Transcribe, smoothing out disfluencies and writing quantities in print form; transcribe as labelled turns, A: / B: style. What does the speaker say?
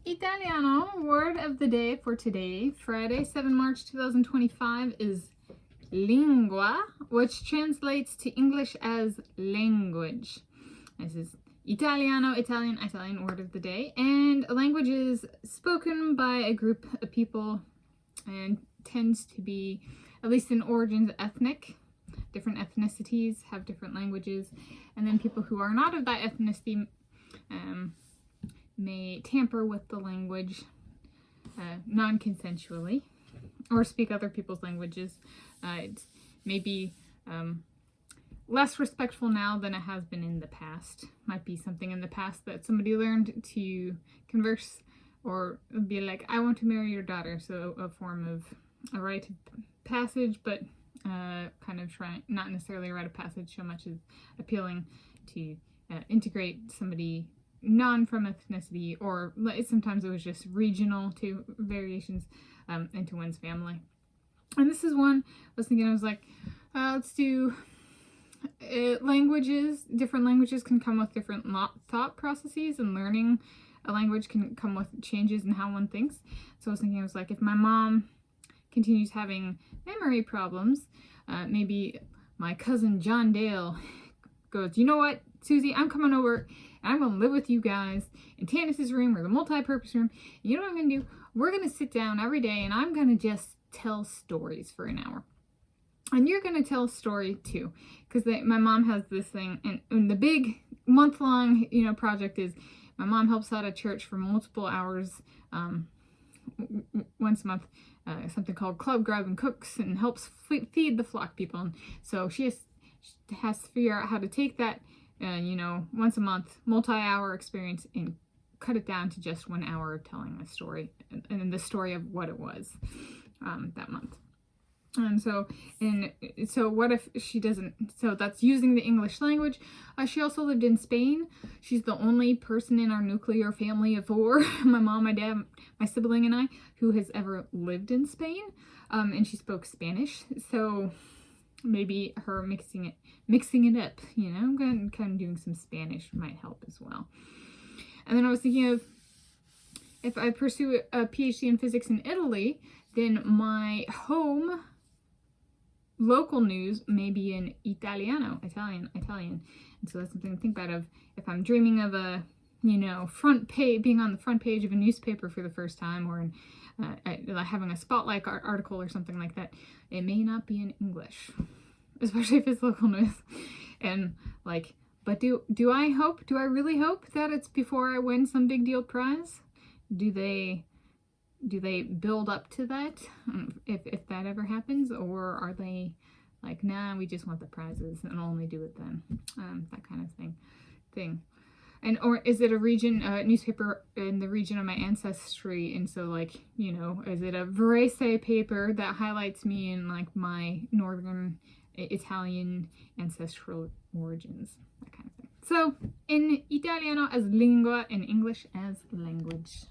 A: Italiano word of the day for today, Friday, 7 March 2025, is lingua, which translates to English as language. This is Italiano, Italian word of the day. And language is spoken by a group of people and tends to be, at least in origins, ethnic. Different ethnicities have different languages. And then people who are not of that ethnicity may tamper with the language non-consensually or speak other people's languages. It may be less respectful now than it has been in the past. Might be something in the past that somebody learned to converse or be like, I want to marry your daughter. So a form of a rite of passage, but kind of trying, not necessarily a rite of passage so much as appealing to integrate somebody from ethnicity, or sometimes it was just regional to variations into one's family. And this is one I was thinking, I was like, let's do languages. Different languages can come with different thought processes, and learning a language can come with changes in how one thinks. So I was thinking, I was like, if my mom continues having memory problems, maybe my cousin John Dale goes, you know what, Susie, I'm coming over and I'm gonna live with you guys in Tanis's room, or the multi-purpose room. And you know what I'm gonna do? We're gonna sit down every day and I'm gonna just tell stories for an hour. And you're gonna tell a story too, because my mom has this thing, and the big month-long project is my mom helps out at church for multiple hours once a month, something called Club Grub and Cooks, and helps feed the flock people. And so she has to figure out how to take that once a month multi-hour experience and cut it down to just 1 hour of telling a story, and the story of what it was that month. And so what if she doesn't? So that's using the English language. She also lived in Spain. She's the only person in our nuclear family of 4, my mom, my dad, my sibling, and I, who has ever lived in Spain. And she spoke Spanish. So maybe her mixing it up, kind of doing some Spanish might help as well. And then I was thinking of, if I pursue a PhD in physics in Italy, then my home local news may be in Italiano, Italian. And so that's something to think about, of if I'm dreaming of a, front page, being on the front page of a newspaper for the first time, or having a spotlight article or something like that, it may not be in English, especially if it's local news. And but do I really hope that it's before I win some big deal prize? Do they build up to that, if that ever happens, or are they like, nah, we just want the prizes and only do it then, that kind of thing. And or is it a newspaper in the region of my ancestry, and so is it a Varese paper that highlights me in my northern Italian ancestral origins, that kind of thing. So in Italiano as lingua, in English as language.